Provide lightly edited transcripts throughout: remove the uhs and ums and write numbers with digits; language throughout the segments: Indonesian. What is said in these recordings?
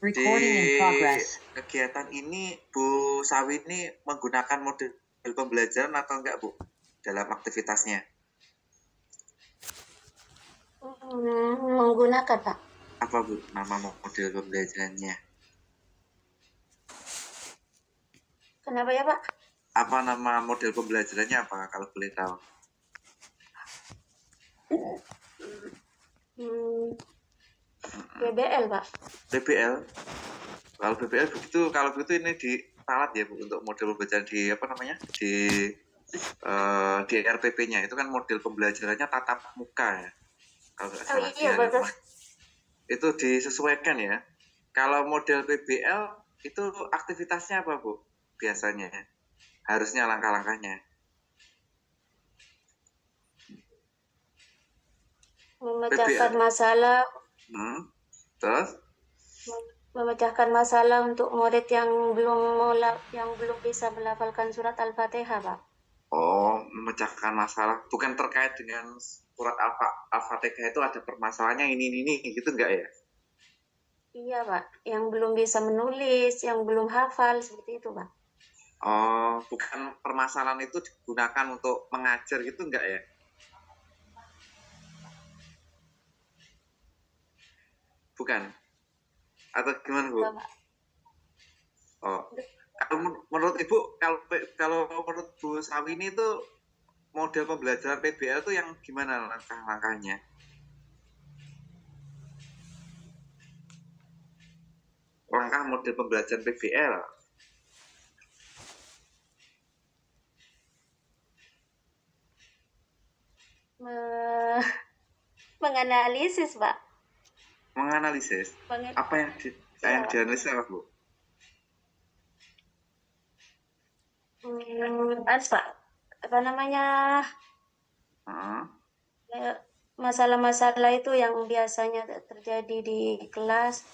Recording in Di progress. kegiatan ini Bu Sawi ini menggunakan model pembelajaran atau enggak Bu dalam aktivitasnya? Menggunakan, Pak. Apa Bu nama model pembelajarannya? Kenapa ya, Pak? Apa nama model pembelajarannya apa kalau boleh tahu? PBL, Pak. PBL. Kalau PBL begitu, kalau begitu ini ditalat ya Bu untuk model pembelajaran di apa namanya di RPP-nya itu kan model pembelajarannya tatap muka ya. Kalau nggak salah Iya, betul. Itu disesuaikan ya. Kalau model PBL itu aktivitasnya apa Bu? Biasanya harusnya langkah-langkahnya. Memecahkan masalah. Terus? Memecahkan masalah untuk murid yang belum bisa melafalkan surat Al-Fatihah, Pak. Oh, memecahkan masalah. Bukan terkait dengan surat Al-Fatihah itu ada permasalahannya ini gitu enggak ya? Iya, Pak. Yang belum bisa menulis, yang belum hafal, seperti itu, Pak. Oh, bukan permasalahan itu digunakan untuk mengajar gitu enggak ya? Bukan? Atau gimana, Bu? Enggak, Pak. Oh, kalau menurut Ibu, kalau menurut Bu Sawi ini itu model pembelajaran PBL itu yang gimana langkah-langkahnya? Langkah model pembelajaran PBL. Menganalisis, Pak. Menganalisis? Apa yang dianalisis apa, Bu? Pak. Apa namanya? Masalah-masalah itu yang biasanya terjadi di kelas.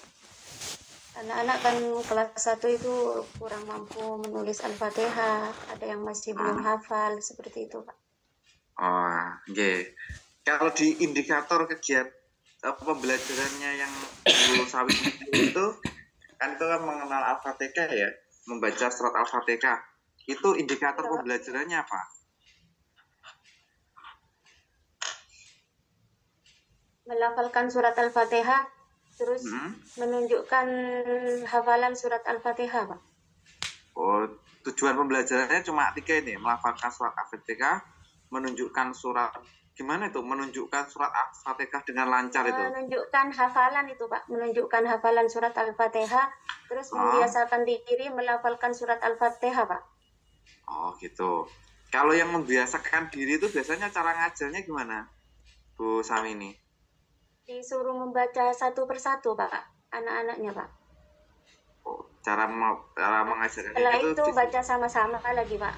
Anak-anak kan kelas 1 itu kurang mampu menulis Al-Fatihah, ada yang masih belum hafal, seperti itu, Pak. Oh, okay. Kalau di indikator kegiatan pembelajarannya yang Bu Sawi itu kan mengenal Al-Fatihah ya, membaca surat Al-Fatihah. Itu indikator pembelajarannya apa? Melafalkan surat Al-Fatihah, terus menunjukkan hafalan surat Al-Fatihah, Pak. Oh, tujuan pembelajarannya cuma 3 ini, melafalkan surat Al-Fatihah, menunjukkan surat, gimana itu? Menunjukkan surat Al-Fatihah dengan lancar itu? Menunjukkan hafalan itu, Pak. Menunjukkan hafalan surat Al-Fatihah, terus membiasakan diri melafalkan surat Al-Fatihah, Pak. Oh, gitu. Kalau yang membiasakan diri itu biasanya cara ngajarnya gimana, Bu Sami ini? Disuruh membaca satu persatu, Pak, anak-anaknya, Pak. Oh, cara mengajarkan setelah itu baca sama-sama lagi, Pak.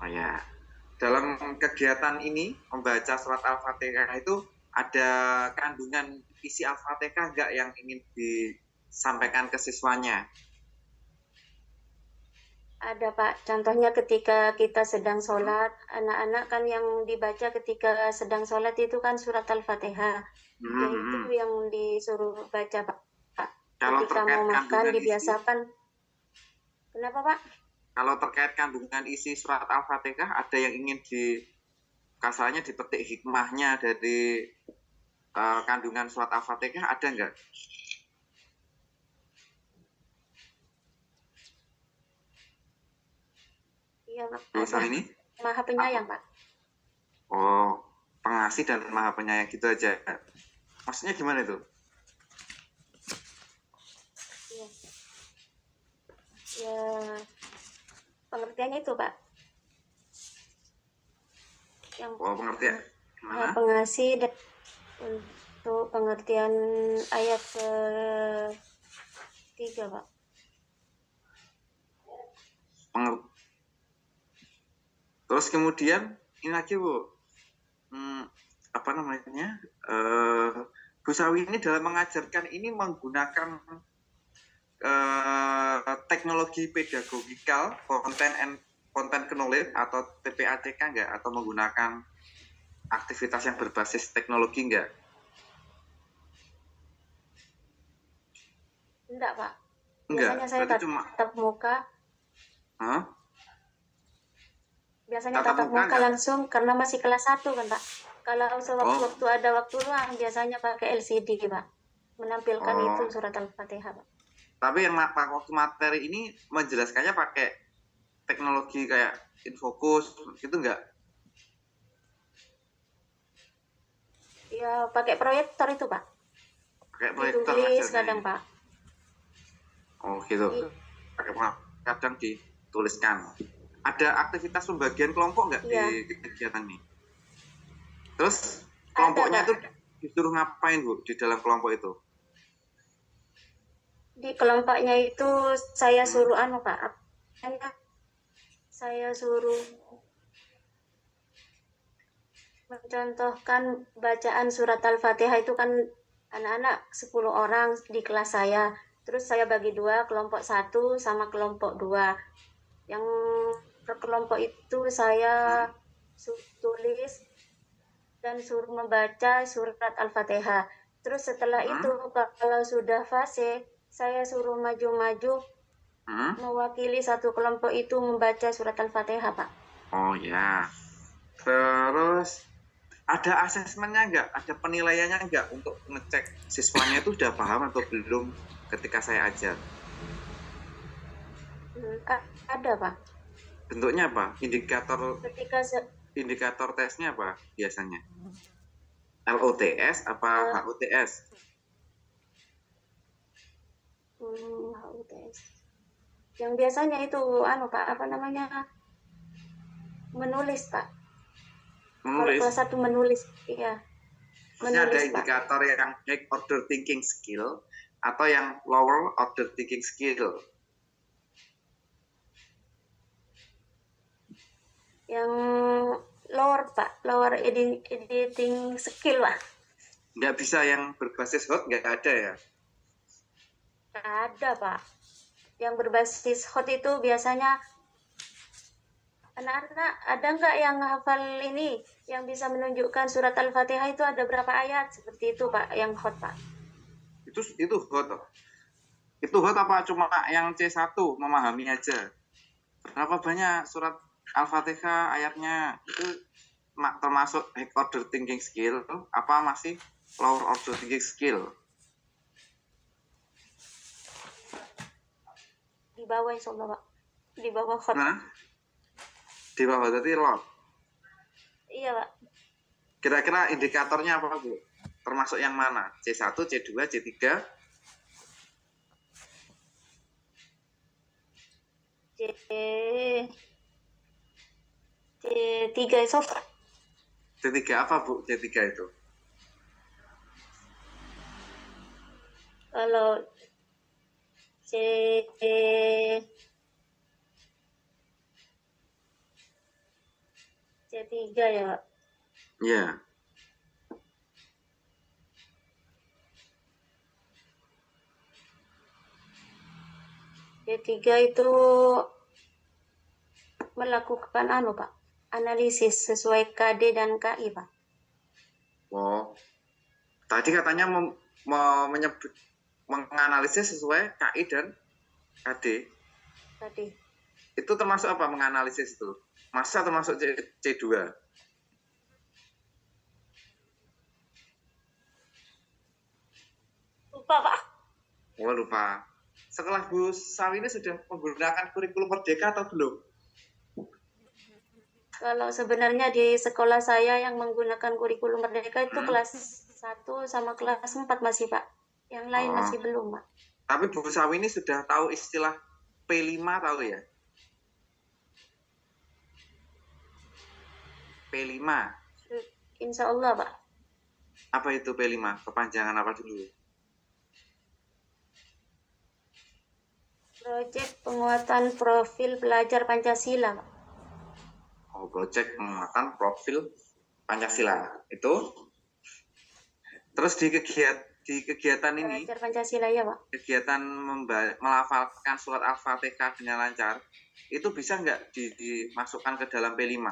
Oh ya, dalam kegiatan ini membaca surat Al-Fatihah itu ada kandungan isi Al-Fatihah enggak yang ingin disampaikan ke siswanya? Ada, Pak. Contohnya ketika kita sedang sholat, anak-anak kan yang dibaca ketika sedang sholat itu kan surat Al-Fatihah. Itu yang disuruh baca, Pak. Kalau ketika mau makan dibiasakan. Kenapa, Pak? Kalau terkait kandungan isi surat Al-Fatihah, ada yang ingin kasarnya dipetik hikmahnya dari kandungan surat Al-Fatihah, ada enggak? Iya, Pak. Ada. Ini? Maha Penyayang, Pak. Oh, pengasih dan Maha Penyayang gitu aja. Maksudnya gimana itu? Ya, pengertiannya itu, Pak. Yang pengertian gimana? Pengasih dan untuk pengertian ayat ke-3, Pak. Terus kemudian ini lagi, Bu. Apa namanya? Bu Sawi ini dalam mengajarkan ini menggunakan teknologi pedagogikal, content knowledge atau TPACK enggak, atau menggunakan aktivitas yang berbasis teknologi enggak? Enggak, Pak. Enggak, Biasanya saya berarti cuma tatap muka. Hah? Biasanya Tatap tatap muka muka enggak? langsung karena masih kelas 1 kan, Pak. Kalau Oh, sewaktu-waktu ada waktu luang, biasanya pakai LCD, Pak. Menampilkan itu oh. surat Al-Fatihah, Pak. Tapi yang waktu materi ini menjelaskannya pakai teknologi kayak infocus itu enggak? Ya, pakai proyektor itu, Pak. Pakai proyektor Ditulis ngajarnya kadang, ini. Pak. Oh gitu. I- Pakai kadang dituliskan. Ada aktivitas pembagian kelompok nggak di iya, kegiatan ini? Terus ada, kelompoknya Pak. itu disuruh ngapain Bu di dalam kelompok itu? Di kelompoknya itu saya Hmm? suruh anu, Pak. Saya suruh mencontohkan bacaan surat Al-Fatihah itu kan anak-anak 10 orang di kelas saya. Terus saya bagi dua, kelompok satu sama kelompok dua. Yang per kelompok itu saya Hmm? tulis dan suruh membaca surat Al-Fatihah. Terus setelah itu Hmm? kalau sudah fase, saya suruh maju-maju Hmm? mewakili satu kelompok itu membaca surat Al-Fatihah, Pak. Oh ya. Terus ada asesmennya nggak? Ada penilaiannya nggak untuk ngecek siswanya itu sudah paham atau belum ketika saya ajar? Ada, Pak. Bentuknya apa? Ketika Indikator tesnya apa biasanya? LOTS apa uh, HUTS? HUTS. Yang biasanya itu anu, Pak, apa namanya? Menulis, Pak. Kalau Menulis. kelas satu menulis, iya, Maksudnya ada menulis, Pak. indikator yang high order thinking skill atau yang lower order thinking skill. Yang lower, Pak, lower editing skill, Pak. Nggak bisa yang berbasis hot, nggak ada ya? Ada, Pak. Yang berbasis hot itu biasanya anak-anak ada nggak yang hafal ini, yang bisa menunjukkan surat Al-Fatihah itu ada berapa ayat, seperti itu, Pak, yang hot, Pak. Itu hot. Itu hot apa cuma yang C1 memahami aja? Berapa banyak surat Al-Fatihah ayatnya? Itu termasuk high order thinking skill apa masih lower order thinking skill? Di bawah, insya Allah, Pak. Di bawah hot. Nah, di bawah tadi low. Iya, Pak. Kira-kira indikatornya apa Bu? Termasuk yang mana? C1, C2, C3? C3 itu, Pak. C3 apa Bu? C3 itu? Kalau C C3 ya, Pak. Ya. C3 itu melakukan anu, Pak, analisis sesuai KD dan KI, Pak. Oh, tadi katanya menyebut menganalisis sesuai KI dan KD. Tadi. Itu termasuk apa menganalisis itu? Masa termasuk C2? Lupa, Pak. Oh, lupa. Sekolah Bu Sawi ini sudah menggunakan kurikulum Merdeka atau belum? Kalau sebenarnya di sekolah saya yang menggunakan kurikulum Merdeka itu kelas 1 sama kelas 4 masih, Pak. Yang lain masih Oh, belum, Pak. tapi Bu Sawi ini sudah tahu istilah P5 tahu ya? P5. Insya Allah, Pak. Apa itu P5? Kepanjangan apa dulu? Proyek penguatan profil pelajar Pancasila, Pak. Oh, project penguatan profil Pancasila. Itu terus di kegiatan ini, Pelajar Pancasila ya, Pak. kegiatan melafalkan surat Al-Fatihah dengan lancar, itu bisa nggak dimasukkan ke dalam P5?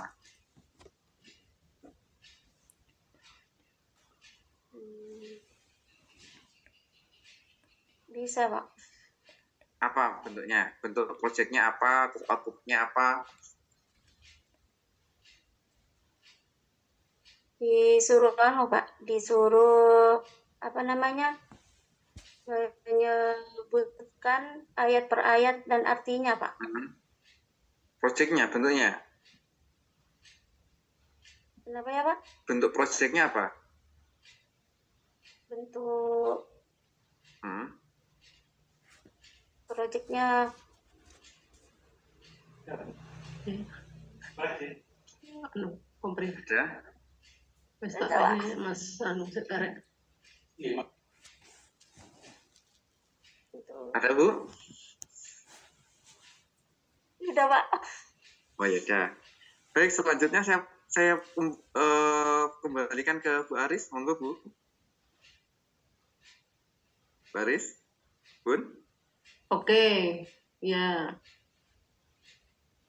Bisa, Pak. Apa bentuknya? Bentuk proyeknya apa? Terus outputnya apa? Disuruh Pak, disuruh apa namanya? Menyebutkan ayat per ayat dan artinya, Pak. Proyeknya, bentuknya? Kenapa ya, Pak? Bentuk proyeknya apa? Bentuk proyeknya ada? Wis tak pakai Mas anu sekarang. Ada, Bu? Udah, Pak. Oh ya udah. Baik, selanjutnya saya kembalikan ke Bu Aris. Monggo, Bu. Bu Aris? Bun? Oke, ya.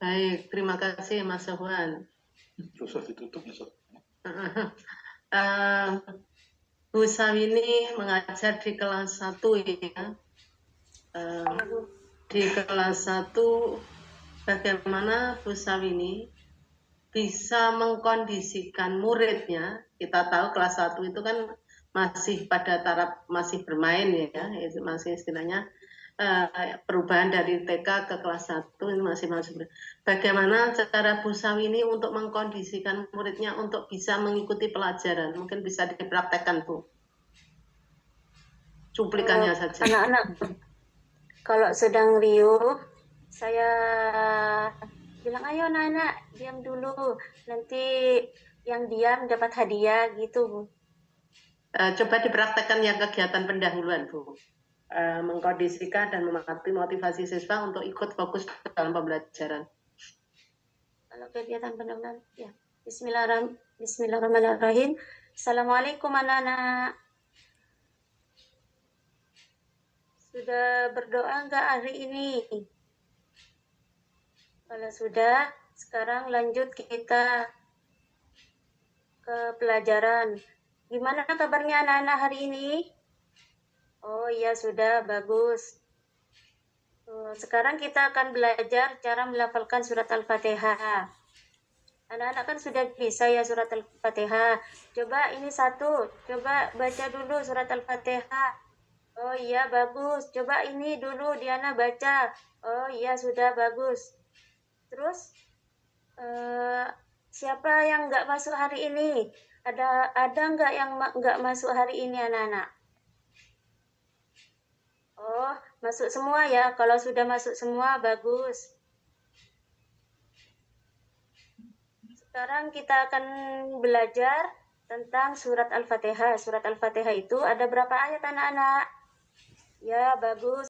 Baik, terima kasih Mas Sofwan. Susah ditutup ya, Sob. Bu Sawini mengajar di kelas 1 ya. Di kelas 1 bagaimana Bu Sawini bisa mengkondisikan muridnya. Kita tahu kelas 1 itu kan masih pada taraf masih bermain ya, itu masih istilahnya perubahan dari TK ke kelas 1 ini masih. Bagaimana cara Bu Sawini untuk mengkondisikan muridnya untuk bisa mengikuti pelajaran? Mungkin bisa dipraktekkan, Bu. Cuplikannya saja. Anak-anak kalau sedang riuh, saya bilang, ayo anak-anak diam dulu, nanti yang diam dapat hadiah gitu, Bu. Coba dipraktekkan yang kegiatan pendahuluan, Bu. Mengkondisikan dan memotivasi siswa untuk ikut fokus dalam pembelajaran. Kalau kegiatan pendahuluan, ya. Bismillahirrahmanirrahim. Assalamualaikum anak-anak. Sudah berdoa enggak hari ini? Kalau sudah, sekarang lanjut kita ke pelajaran. Gimana kabarnya anak-anak hari ini? Oh iya, sudah, bagus. Sekarang kita akan belajar cara melafalkan surat Al-Fatihah. Anak-anak kan sudah bisa ya surat Al-Fatihah. Coba ini satu, coba baca dulu surat Al-Fatihah. Oh iya, bagus. Coba ini dulu Diana baca. Oh iya, sudah, bagus. Terus, siapa yang nggak masuk hari ini? Ada nggak yang nggak masuk hari ini anak-anak? Oh, masuk semua ya. Kalau sudah masuk semua, bagus. Sekarang kita akan belajar tentang surat Al-Fatihah. Surat Al-Fatihah itu ada berapa ayat anak-anak? Ya, bagus.